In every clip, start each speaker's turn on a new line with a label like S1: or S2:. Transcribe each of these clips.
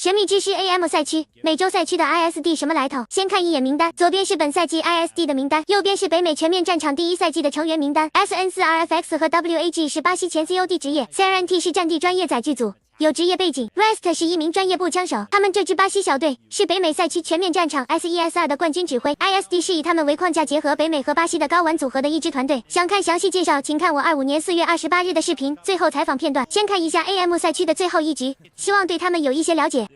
S1: 神秘之师 AM 赛区美洲赛区的 Isd 什么来头？先看一眼名单，左边是本赛季 Isd 的名单，右边是北美全面战场第一赛季的成员名单。SN4RFX 和 WAG 是巴西前 COD 职业 ，CRNT 是战地专业载具组。 有职业背景 ，Rest 是一名专业步枪手。他们这支巴西小队是北美赛区全面战场 SESR 的冠军指挥。ISD 是以他们为框架，结合北美和巴西的高玩组合的一支团队。想看详细介绍，请看我25年4月28日的视频。最后采访片段，先看一下 AM 赛区的最后一局，希望对他们有一些了解。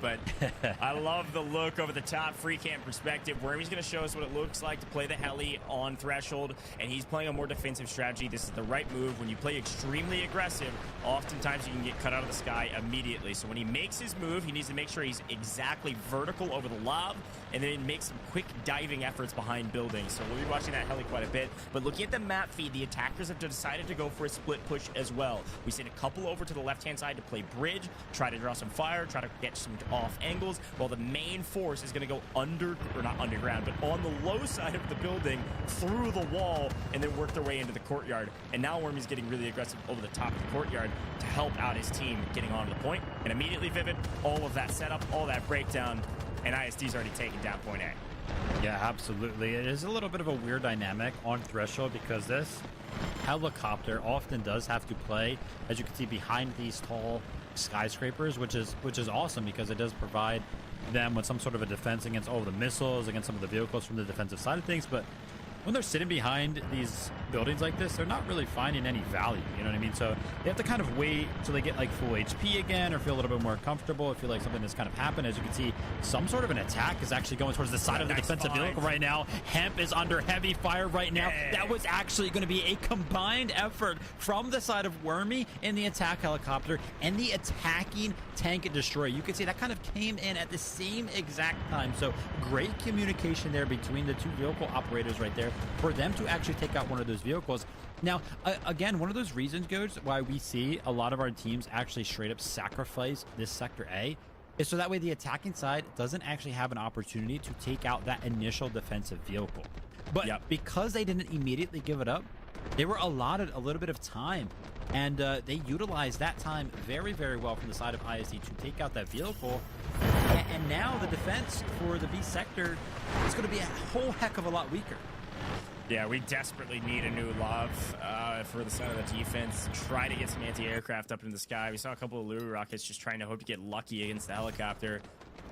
S2: But I love the look over the top free cam perspective. Wormy's going to show us what it looks like to play the heli on threshold, and he's playing a more defensive strategy. This is the right move. When you play extremely aggressive, oftentimes you can get cut out of the sky immediately. So when he makes his move, he needs to make sure he's exactly vertical over the lob, and then make some quick diving efforts behind buildings. So we'll be watching that heli quite a bit. But looking at the map feed, the attackers have decided to go for a split push as well. We sent a couple over to the left-hand side to play bridge, try to draw some fire, try to get some off angles, while the main force is going to go under, or not underground, but on the low side of the building through the wall and then work their way into the courtyard. And now Wormy's getting really aggressive over the top of the courtyard to help out his team getting onto the point. And immediately, Vivid, all of that setup, all that breakdown, and ISD's already taken down point A.
S3: Yeah, absolutely. It is a little bit of a weird dynamic on Threshold because this helicopter often does have to play, as you can see, behind these tall skyscrapers, which is awesome because it does provide them with some sort of a defense against all of the missiles, against some of the vehicles from the defensive side of things. But when they're sitting behind these buildings like this, they're not really finding any value, you know what I mean? So they have to kind of wait till they get like full HP again or feel a little bit more comfortable, feel like something has kind of happened. As you can see, some sort of an attack is actually going towards the side of the defensive vehicle right now. Hemp is under heavy fire right now. That was actually going to be a combined effort from the side of Wormy in the attack helicopter and the attacking tank and destroyer. You can see that kind of came in at the same exact time. So great communication there between the two vehicle operators right there for them to actually take out one of those vehicles. Now, again, one of those reasons, Goats, why we see a lot of our teams actually straight up sacrifice this Sector A is so that way the attacking side doesn't actually have an opportunity to take out that initial defensive vehicle. But because they didn't immediately give it up, they were allotted a little bit of time, and they utilized that time very, very well from the side of ISD to take out that vehicle. And now the defense for the B sector is going to be a whole heck of a lot weaker.
S2: Yeah, we desperately need a new love for the side of the defense. Try to get some anti-aircraft up in the sky. We saw a couple of Lulu rockets just trying to hope to get lucky against the helicopter.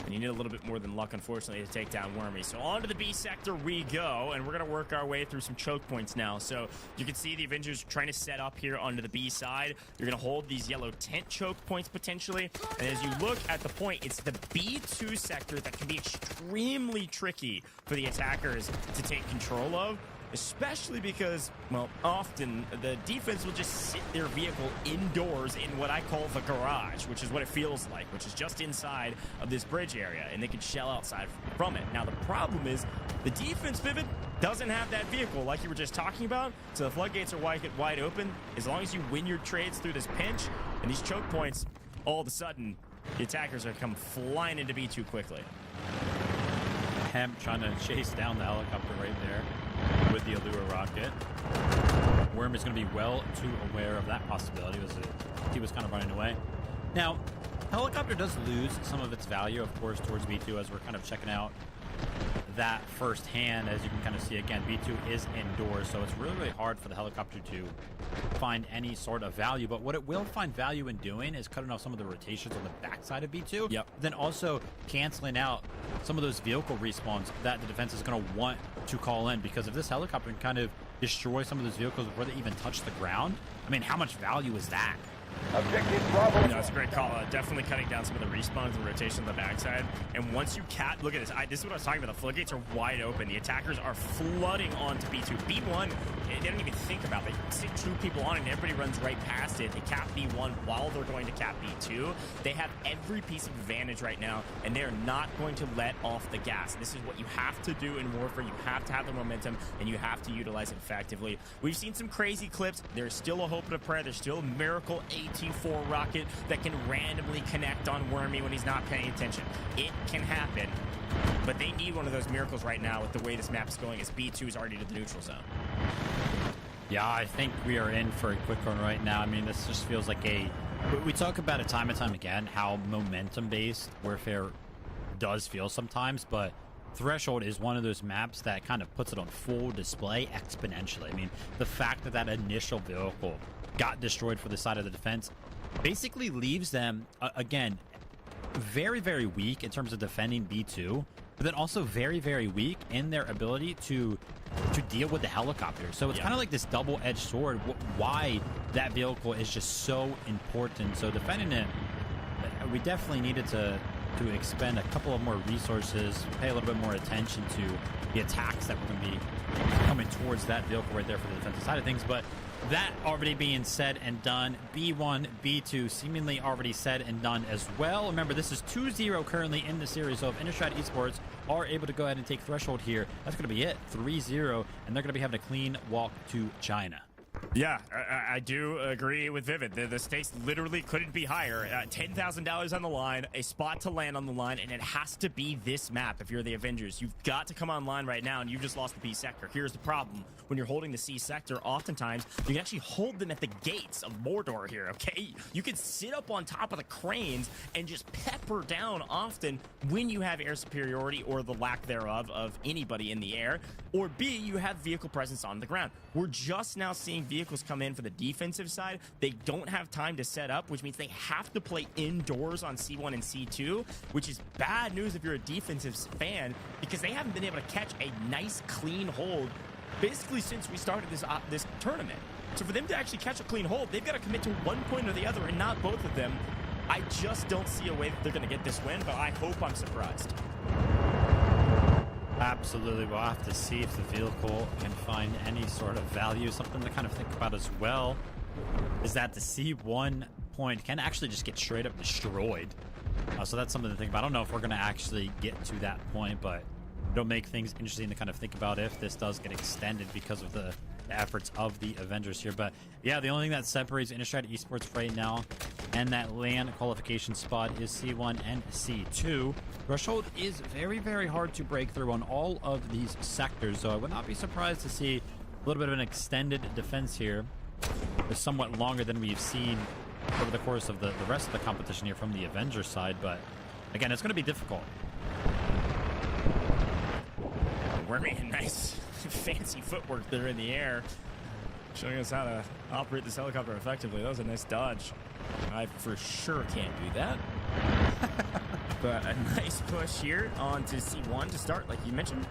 S2: And you need a little bit more than luck, unfortunately, to take down Wormy. So on to the B sector we go, and we're going to work our way through some choke points now. So you can see the Avengers trying to set up here onto the B side. You're going to hold these yellow tent choke points potentially. And as you look at the point, it's the B2 sector that can be extremely tricky for the attackers to take control of. Especially because, well, often the defense will just sit their vehicle indoors in what I call the garage, which is what it feels like, which is just inside of this bridge area, and they can shell outside from it. Now, the problem is the defense, Vivid, doesn't have that vehicle like you were just talking about, so the floodgates are wide open. As long as you win your trades through this pinch and these choke points, all of a sudden, the attackers are come flying into B2 quickly.
S3: Hemp trying to chase down the helicopter right there with the Allure rocket. Worm is going to be well too aware of that possibility as he was kind of running away. Now, helicopter does lose some of its value, of course, towards B2 as we're kind of checking out that firsthand. As you can kind of see, again, B2 is indoors, so it's really, really hard for the helicopter to find any sort of value. But what it will find value in doing is cutting off some of the rotations on the backside of B2.
S2: Yep.
S3: Then also canceling out some of those vehicle respawns that the defense is going to want to call in, because if this helicopter can kind of destroy some of those vehicles before they even touch the ground, I mean, how much value is that?
S4: Objective Bravo.
S2: No, it's a great call. Definitely cutting down some of the respawns and rotation on the backside. And once you look at this. This is what I was talking about. The floodgates are wide open. The attackers are flooding onto B2. B1, they don't even think about it. They sit 2 people on it, and everybody runs right past it. They cap B1 while they're going to cap B2. They have every piece of advantage right now, and they're not going to let off the gas. This is what you have to do in warfare. You have to have the momentum, and you have to utilize it effectively. We've seen some crazy clips. There's still a hope and a prayer. There's still a miracle AT4 rocket that can randomly connect on Wormy when he's not paying attention. It can happen, but they need one of those miracles right now with the way this map is going, as B2 is already to the neutral zone.
S3: Yeah, I think we are in for a quick one right now. I mean, this just feels like a We talk about it time and time again, how momentum-based warfare does feel sometimes, but Threshold is one of those maps that kind of puts it on full display exponentially. I mean, the fact that that initial vehicle got destroyed for the side of the defense basically leaves them, again, very, very weak in terms of defending B2, but then also very, very weak in their ability to deal with the helicopter. So it's kind of like this double-edged sword, why that vehicle is just so important. So defending it, we definitely needed to expend a couple of more resources, pay a little bit more attention to the attacks that were going to be coming towards that vehicle right there for the defensive side of things. But that already being said and done, B1, B2 seemingly already said and done as well. Remember, this is 2-0 currently in the series, so if Innistrad Esports are able to go ahead and take Threshold here, that's going to be it, 3-0, and they're going to be having a clean walk to China.
S2: Yeah, I do agree with Vivid. The stakes literally couldn't be higher. $10,000 on the line, a spot to land on the line, and it has to be this map if you're the Avengers. You've got to come online right now, and you've just lost the B sector. Here's the problem. When you're holding the C sector, oftentimes, you can actually hold them at the gates of Mordor here, okay? You can sit up on top of the cranes and just pepper down often when you have air superiority or the lack thereof of anybody in the air. Or B, you have vehicle presence on the ground. We're just now seeing vehicles come in for the defensive side. They don't have time to set up, which means they have to play indoors on C1 and C2, which is bad news if you're a defensive fan, because they haven't been able to catch a nice, clean hold basically since we started this tournament. So for them to actually catch a clean hold, they've got to commit to one point or the other and not both of them. I just don't see a way that they're going to get this win, but I hope I'm surprised.
S3: Absolutely. We'll have to see if the vehicle can find any sort of value. Something to kind of think about as well is that the C1 point can actually just get straight up destroyed. So that's something to think about. I don't know if we're going to actually get to that point, but it'll make things interesting to kind of think about if this does get extended because of the efforts of the Avengers here. But yeah, the only thing that separates Innistrad Esports right now and that LAN qualification spot is C1 and C2. Threshold is very, very hard to break through on all of these sectors, so I would not be surprised to see a little bit of an extended defense here. It's somewhat longer than we've seen over the course of the rest of the competition here from the Avengers side, but again, it's going to be difficult.
S2: Wormy, nice fancy footwork there in the air, showing us how to operate this helicopter effectively. That was a nice dodge. I for sure can't do that. But a nice push here onto C1 to start, like you mentioned.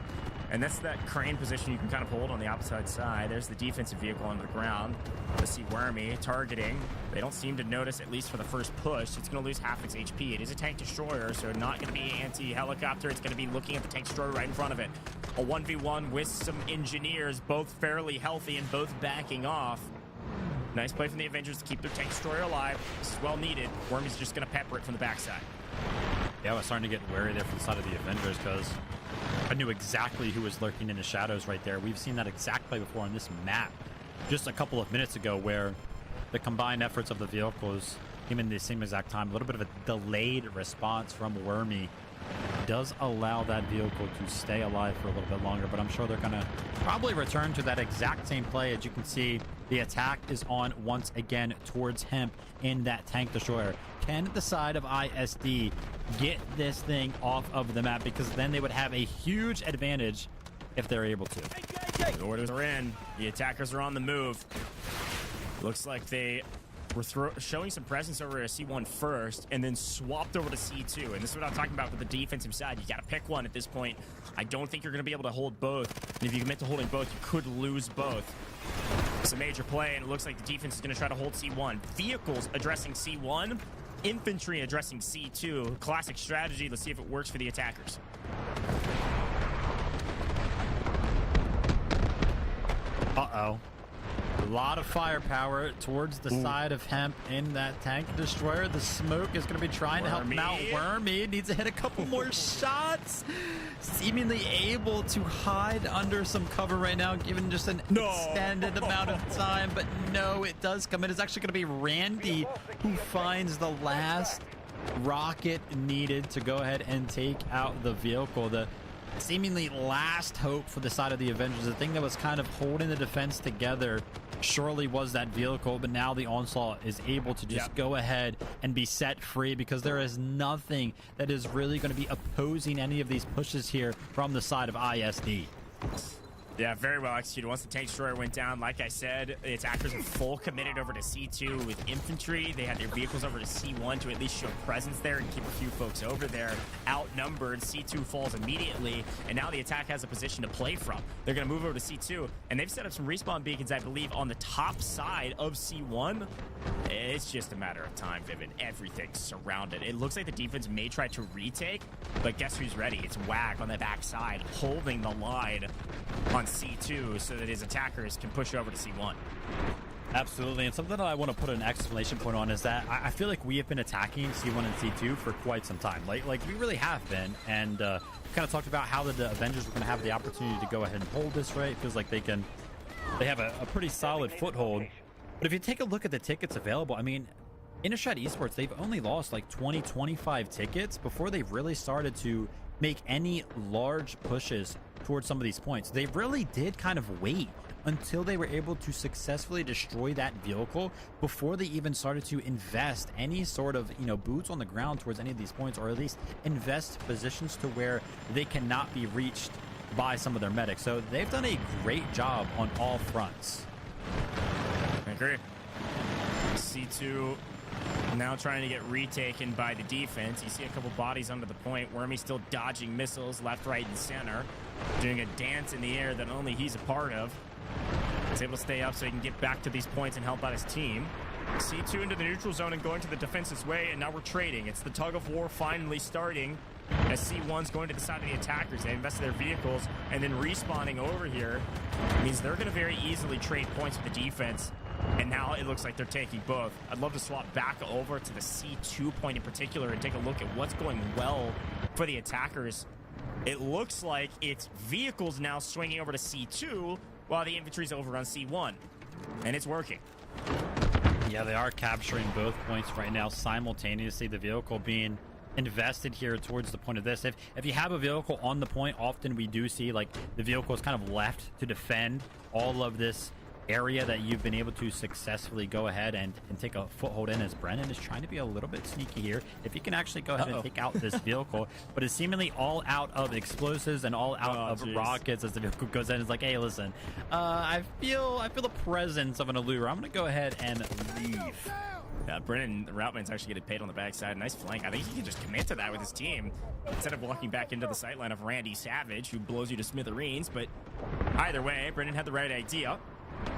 S2: And that's that crane position you can kind of hold on the opposite side. There's the defensive vehicle on the ground. Let's see Wormy targeting. They don't seem to notice, at least for the first push. It's going to lose half its HP. It is a tank destroyer, so not going to be anti-helicopter. It's going to be looking at the tank destroyer right in front of it. A 1v1 with some engineers, both fairly healthy and both backing off. Nice play from the Avengers to keep their tank destroyer alive. This is well needed. Wormy's just going to pepper it from the backside.
S3: Yeah, I was starting to get wary there from the side of the Avengers because I knew exactly who was lurking in the shadows right there. We've seen that exact play before on this map just a couple of minutes ago, where the combined efforts of the vehicles came in the same exact time. A little bit of a delayed response from Wormy does allow that vehicle to stay alive for a little bit longer, but I'm sure they're going to probably return to that exact same play. As you can see, the attack is on once again towards Hemp in that tank destroyer. Can the side of ISD get this thing off of the map? Because then they would have a huge advantage if they're able to.
S2: The orders are in. The attackers are on the move. Looks like they were showing some presence over at C1 first and then swapped over to C2. And this is what I'm talking about with the defensive side. You got to pick one at this point. I don't think you're going to be able to hold both. And if you commit to holding both, you could lose both. It's a major play, and it looks like the defense is going to try to hold C1. Vehicles addressing C1. Infantry addressing C2. Classic strategy. Let's see if it works for the attackers.
S3: Uh-oh. A lot of firepower towards the side of Hemp in that tank destroyer. The smoke is going to be trying to help him out. Wormy needs to hit a couple more shots. Seemingly able to hide under some cover right now, given just an extended amount of time. But no, it does come in. It's actually going to be Randy who finds the last rocket needed to go ahead and take out the vehicle. The seemingly last hope for the side of the Avengers. The thing that was kind of holding the defense together surely was that vehicle, but now the Onslaught is able to just go ahead and be set free, because there is nothing that is really going to be opposing any of these pushes here from the side of ISD.
S2: Yeah, very well executed. Once the tank destroyer went down, like I said, the attackers were full committed over to C2 with infantry. They had their vehicles over to C1 to at least show presence there and keep a few folks over there. Outnumbered, C2 falls immediately, and now the attack has a position to play from. They're going to move over to C2, and they've set up some respawn beacons, I believe, on the top side of C1. It's just a matter of time, Vivid. Everything's surrounded. It looks like the defense may try to retake, but guess who's ready? It's WAG on the backside, holding the line on C2 so that his attackers can push over to C1.
S3: Absolutely, and something that I want to put an exclamation point on is that I feel like we have been attacking C1 and C2 for quite some time. Like we really have been, and kind of talked about how the Avengers were going to have the opportunity to go ahead and hold this, right? It feels like they have a pretty solid foothold. But if you take a look at the tickets available, I mean, Innistrad Esports, they've only lost like 20-25 tickets before they really started to make any large pushes towards some of these points. They really did kind of wait until they were able to successfully destroy that vehicle before they even started to invest any sort of, boots on the ground towards any of these points, or at least invest positions to where they cannot be reached by some of their medics. So they've done a great job on all fronts.
S2: I agree. C2 now trying to get retaken by the defense. You see a couple bodies under the point. Wormy still dodging missiles left, right, and center. Doing a dance in the air that only he's a part of. He's able to stay up so he can get back to these points and help out his team. C2 into the neutral zone and going to the defense's way, and now we're trading. It's the tug of war finally starting as C1's going to the side of the attackers. They invested their vehicles, and then respawning over here means they're going to very easily trade points with the defense. And now it looks like they're taking both. I'd love to swap back over to the C2 point in particular and take a look at what's going well for the attackers. It looks like it's vehicles now swinging over to C2 while the infantry's over on C1. And it's working.
S3: Yeah, they are capturing both points right now simultaneously. The vehicle being invested here towards the point of this. If you have a vehicle on the point, often we do see like the vehicle is kind of left to defend all of this area that you've been able to successfully go ahead and take a foothold in, as Brennan is trying to be a little bit sneaky here. If he can actually go ahead and take out this vehicle, but it's seemingly all out of explosives and all out of rockets as the vehicle goes in. It's like, hey, listen, I feel the presence of an allure. I'm going to go ahead and leave.
S2: Yeah, Brennan, the Routeman's actually getting paid on the backside. Nice flank. I think he can just commit to that with his team instead of walking back into the sightline of Randy Savage, who blows you to smithereens. But either way, Brennan had the right idea.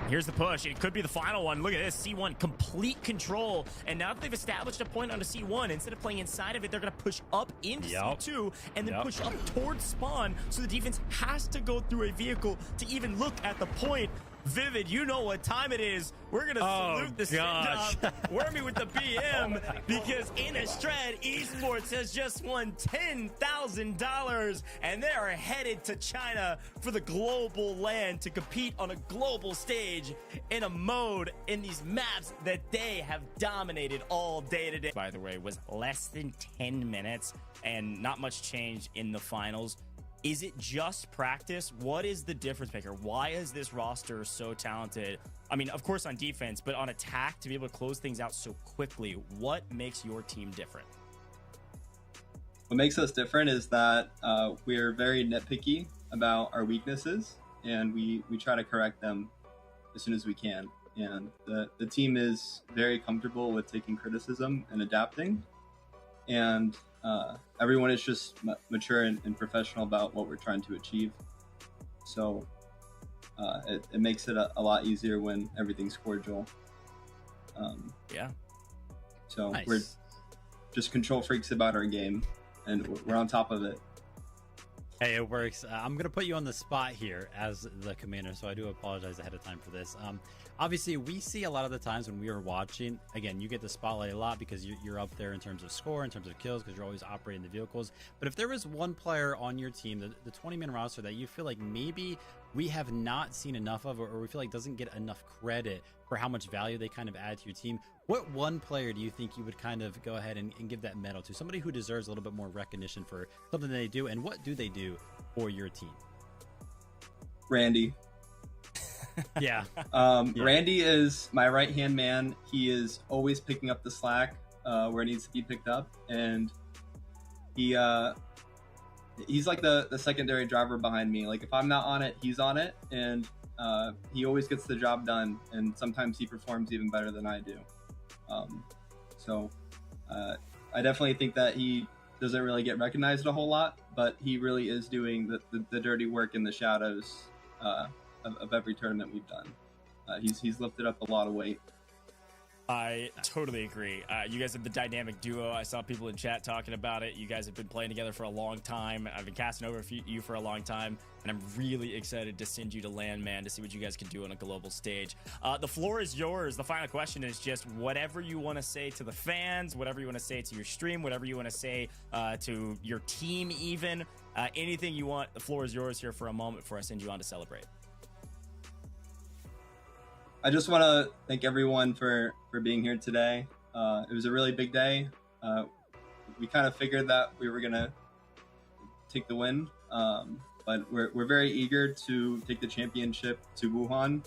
S2: Here's the push. It could be the final one. Look at this. C1, complete control. And now that they've established a point onto C1, instead of playing inside of it, they're going to push up into C2 and then push up towards spawn. So the defense has to go through a vehicle to even look at the point. Vivid, you know what time it is. We're going to salute the send-off. Wormy with the BM, because Innistrad Esports has just won $10,000, and they are headed to China for the global land to compete on a global stage in a mode in these maps that they have dominated all day today. By the way, was less than 10 minutes and not much change in the finals. Is it just practice? What is the difference maker? Why is this roster so talented? I mean, of course on defense, but on attack to be able to close things out so quickly. What makes your team different?
S5: What makes us different is that we're very nitpicky about our weaknesses, and we try to correct them as soon as we can. And the team is very comfortable with taking criticism and adapting. And everyone is just mature and professional about what we're trying to achieve. So it makes it a lot easier when everything's cordial.
S2: Yeah.
S5: So
S3: nice.
S5: We're just control freaks about our game, and we're on top of it.
S3: Hey, it works. I'm going to put you on the spot here as the commander, so I do apologize ahead of time for this. Obviously, we see a lot of the times when we are watching, again, you get the spotlight a lot because you're up there in terms of score, in terms of kills, because you're always operating the vehicles. But if there was one player on your team, the 20-man roster, that you feel like maybe we have not seen enough of, or we feel like doesn't get enough credit for how much value they kind of add to your team, what one player do you think you would kind of go ahead and give that medal to? Somebody who deserves a little bit more recognition for something they do, and what do they do for your team?
S5: Randy.
S3: Yeah.
S5: Randy is my right-hand man. He is always picking up the slack where it needs to be picked up, and he's like the secondary driver behind me. Like if I'm not on it, he's on it, and he always gets the job done, and sometimes he performs even better than I do. So I definitely think that he doesn't really get recognized a whole lot, but he really is doing the dirty work in the shadows of every tournament we've done. He's lifted up a lot of weight.
S2: I totally agree. You guys are the dynamic duo. I saw people in chat talking about it. You guys have been playing together for a long time. I've been casting over you for a long time, and I'm really excited to send you to LAN, man, to see what you guys can do on a global stage. The floor is yours. The final question is just whatever you want to say to the fans, whatever you want to say to your stream, whatever you want to say to your team even. Anything you want, the floor is yours here for a moment before I send you on to celebrate.
S5: I just want to thank everyone for being here today. It was a really big day. We kind of figured that we were going to take the win, but we're very eager to take the championship to Wuhan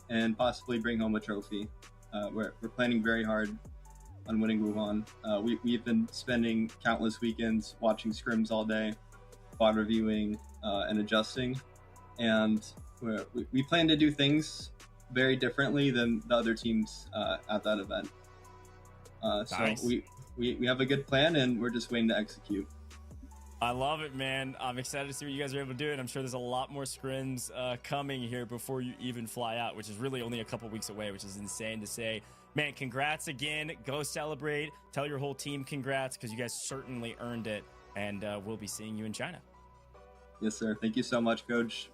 S5: and possibly bring home a trophy. We're planning very hard on winning Wuhan. We've been spending countless weekends watching scrims all day, quad reviewing and adjusting, and we plan to do things very differently than the other teams at that event.
S2: Nice.
S5: So we have a good plan, and we're just waiting to execute.
S2: I love it, man. I'm excited to see what you guys are able to do, and I'm sure there's a lot more scrims coming here before you even fly out, which is really only a couple weeks away, which is insane to say. Man, congrats again. Go celebrate. Tell your whole team congrats, because you guys certainly earned it, and we'll be seeing you in China.
S5: Yes, sir. Thank you so much, Coach.